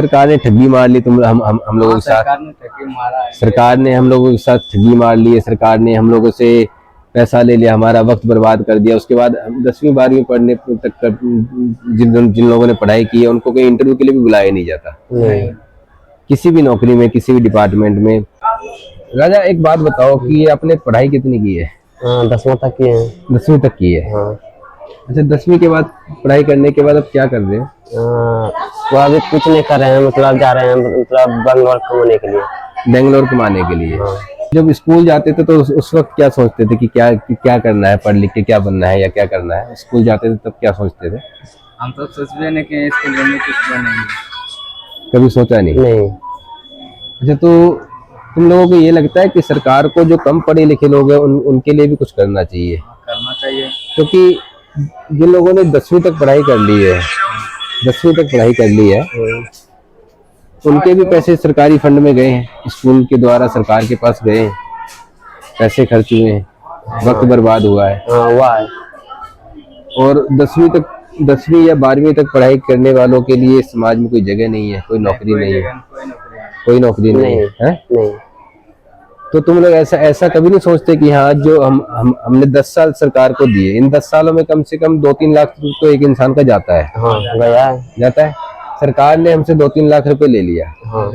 सरकार ने ठगी मार ली तुम हम लोगों के साथ। सरकार ने ठगी मारा है। सरकार ने हम लोगों के साथ ठगी मार ली है। सरकार ने हम लोगों से पैसा ले लिया, हमारा वक्त बर्बाद कर दिया। उसके बाद हम 10वीं 12वीं पढ़ने तक जिन जिन लोगों ने पढ़ाई की है उनको कोई इंटरव्यू के लिए भी बुलाया नहीं जाता, किसी भी नौकरी में, किसी भी डिपार्टमेंट में। राजा एक बात बताओ कि आपने पढ़ाई कितनी की है? 10वीं तक की है। 10वीं तक की है। हाँ। अच्छा, 10वीं के बाद पढ़ाई करने के बाद अब क्या कर रहे हैं? वो अभी कुछ नहीं कर रहे हैं, मतलब जा रहे हैं मतलब बेंगलोर कमाने के लिए। बेंगलोर कमाने के लिए। हाँ। जब स्कूल जाते थे तो उस वक्त क्या सोचते थे कि क्या करना है, पढ़ लिख के क्या बनना है या क्या करना है? स्कूल जाते थे तब क्या सोचते थे? हम तो सोच भी नहीं कि स्कूल में कुछ बनेंगे, कभी सोचा नहीं? अच्छा, तो तुम लोगों को ये लगता है कि सरकार को जो कम पढ़े लिखे लोग हैं उनके लिए भी कुछ करना चाहिए? करना चाहिए, क्योंकि जिन लोगों ने 10वीं तक पढ़ाई कर ली है, 10वीं तक पढ़ाई कर ली है, उनके भी पैसे सरकारी फंड में गए हैं, स्कूल के द्वारा सरकार के पास गए हैं, पैसे खर्च हुए हैं, वक्त बर्बाद हुआ है। हुआ है। और 10वीं या 12वीं तक पढ़ाई करने वालों के लिए समाज में कोई जगह नहीं है, कोई नौकरी नहीं है, कोई नौकरी नहीं है। नहीं। तो तुम लोग ऐसा कभी नहीं सोचते कि हाँ, जो हमने 10 साल सरकार को दिए, इन 10 सालों में कम से कम 2-3 लाख तो एक इंसान का जाता है? हाँ, गया है। जाता है। सरकार ने हमसे 2-3 लाख रुपए ले लिया। हाँ।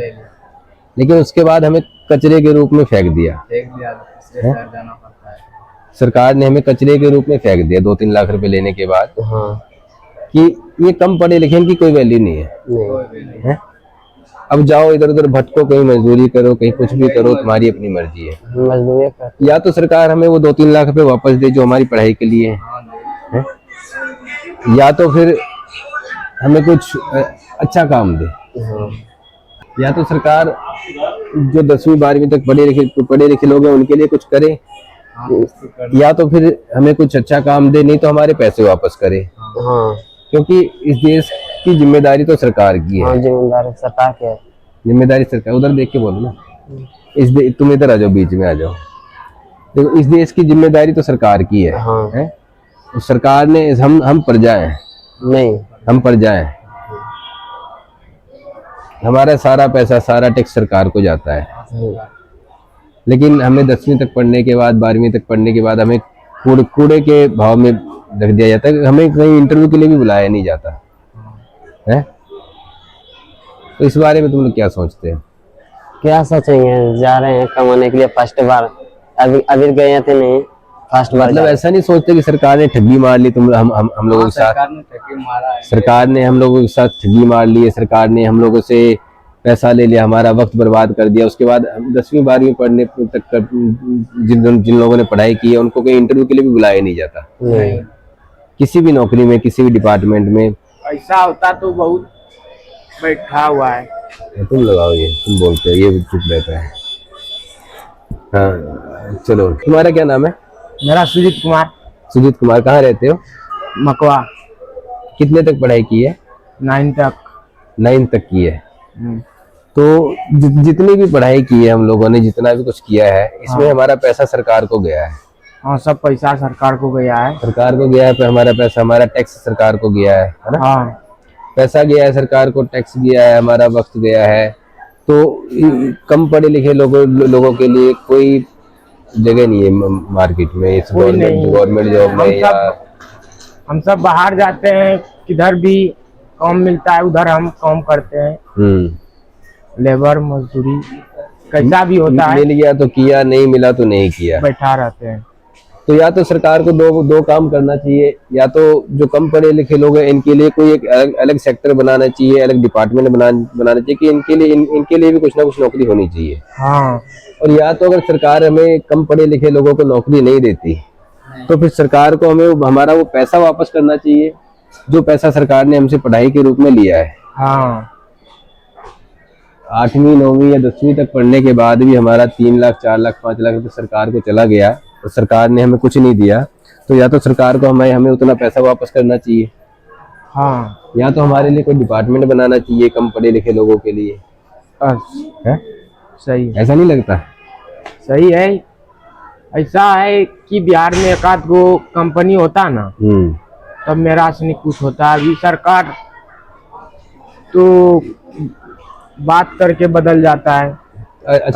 लेकिन उसके बाद हमें कचरे के रूप में फेंक दिया। जाना पड़ता है। सरकार ने हमें कचरे के रूप में फेंक दिया 2-3 लाख रुपए लेने के बाद। हाँ। कि ये कम पढ़े लिखे, इनकी कोई वैल्यू नहीं है। नहीं। अब जाओ इधर उधर भटको, कहीं मजदूरी करो, कहीं कुछ भी करो, तुम्हारी अपनी मर्जी है। मजदूरी कर। या तो सरकार हमें वो 2-3 लाख रुपए वापस दे जो हमारी पढ़ाई के लिए है, या तो फिर हमें कुछ अच्छा काम दे। या तो सरकार जो 10वीं 12वीं तक पढ़े लिखे लोग हैं उनके लिए कुछ करे, या तो फिर हमें कुछ अच्छा काम दे, नहीं तो हमारे पैसे वापस करे। हाँ। क्योंकि इस देश की जिम्मेदारी तो सरकार की है। हाँ, जिम्मेदारी सरकार की है। जिम्मेदारी सरकार, उधर देख के बोलो ना। तुम इधर आ जाओ, बीच में आ जाओ। देखो, इस देश की जिम्मेदारी तो सरकार की है। हाँ। है? तो सरकार ने हम प्रजा हैं। नहीं, हम प्रजा हैं। हमारा सारा पैसा, सारा टैक्स सरकार को जाता है। लेकिन हमें 10वीं तक पढ़ने के बाद, 12वीं तक पढ़ने के बाद हमें कूड़े के भाव में रख दिया जाता है। हमें कहीं इंटरव्यू के लिए भी बुलाया नहीं जाता है। तो इस बारे में तुम लोग क्या सोचते हैं? क्या सोचेंगे, जा रहे हैं कमाने के लिए फर्स्ट बार। अभी गए थे नहीं, फर्स्ट बार। मतलब ऐसा नहीं सोचते कि सरकार ने ठगी मार ली तुम हम लोगों के साथ? सरकार ने ठगी मारा है। सरकार ने हम लोगों के साथ ठगी मार ली है। सरकार ने हम लोगों से पैसा ले लिया, हमारा वक्त बर्बाद कर दिया। उसके बाद हम 10वीं 12वीं पढ़ने तक जिन लोगों ने पढ़ाई की है उनको कोई इंटरव्यू के लिए भी बुलाया नहीं जाता, किसी भी नौकरी में, किसी भी डिपार्टमेंट में। ऐसा होता तो बहुत बैठा हुआ है। तुम लगाओ, ये तुम बोलते हो, ये भी चुप रहता है। हाँ, चलो, तुम्हारा क्या नाम है? मेरा सुजीत कुमार। सुजीत कुमार, कहाँ रहते हो? मकवा। कितने तक पढ़ाई की है? 9 तक। 9 तक की है। तो जितनी भी पढ़ाई की है हम लोगों ने, जितना भी कुछ किया है, इसमें हमारा पैसा सरकार को गया है। हाँ, सब पैसा सरकार को गया है। सरकार को गया है, पर हमारा पैसा, हमारा टैक्स सरकार को गया है ना? हाँ, पैसा गया है सरकार को, टैक्स गया है, हमारा वक्त गया है। तो कम पढ़े लिखे लोगों के लिए कोई जगह नहीं है मार्केट में, इस गवर्नमेंट जॉब में। या हम सब बाहर जाते हैं, किधर भी काम मिलता है उधर हम काम करते हैं। लेबर मजदूरी कैसा भी होता है, मिल गया तो किया, नहीं मिला तो नहीं किया, बैठा रहते हैं। तो या तो सरकार को दो काम करना चाहिए, या तो जो कम पढ़े लिखे लोग हैं इनके लिए कोई एक अलग सेक्टर बनाना चाहिए, अलग डिपार्टमेंट बनाना चाहिए कि इनके लिए भी कुछ ना कुछ नौकरी होनी चाहिए। हाँ। और या तो अगर सरकार हमें कम पढ़े लिखे लोगों को नौकरी नहीं देती तो फिर सरकार को हमें हमारा वो पैसा वापस करना चाहिए जो पैसा सरकार ने हमसे पढ़ाई के रूप में लिया है। हाँ। 8वीं 9वीं या 10वीं तक पढ़ने के बाद भी हमारा 3 लाख 4 लाख 5 लाख रुपये सरकार को चला गया और सरकार ने हमें कुछ नहीं दिया, तो या तो सरकार को हमें उतना पैसा वापस करना चाहिए। हाँ। या तो हमारे लिए कोई डिपार्टमेंट बनाना चाहिए कम पढ़े लिखे लोगों के लिए। है? सही, ऐसा नहीं लगता? सही है। ऐसा है कि बिहार में एक आध गो कंपनी होता ना, तब मेरा से कुछ होता है। अभी सरकार तो बात करके बदल जाता है। अच्छा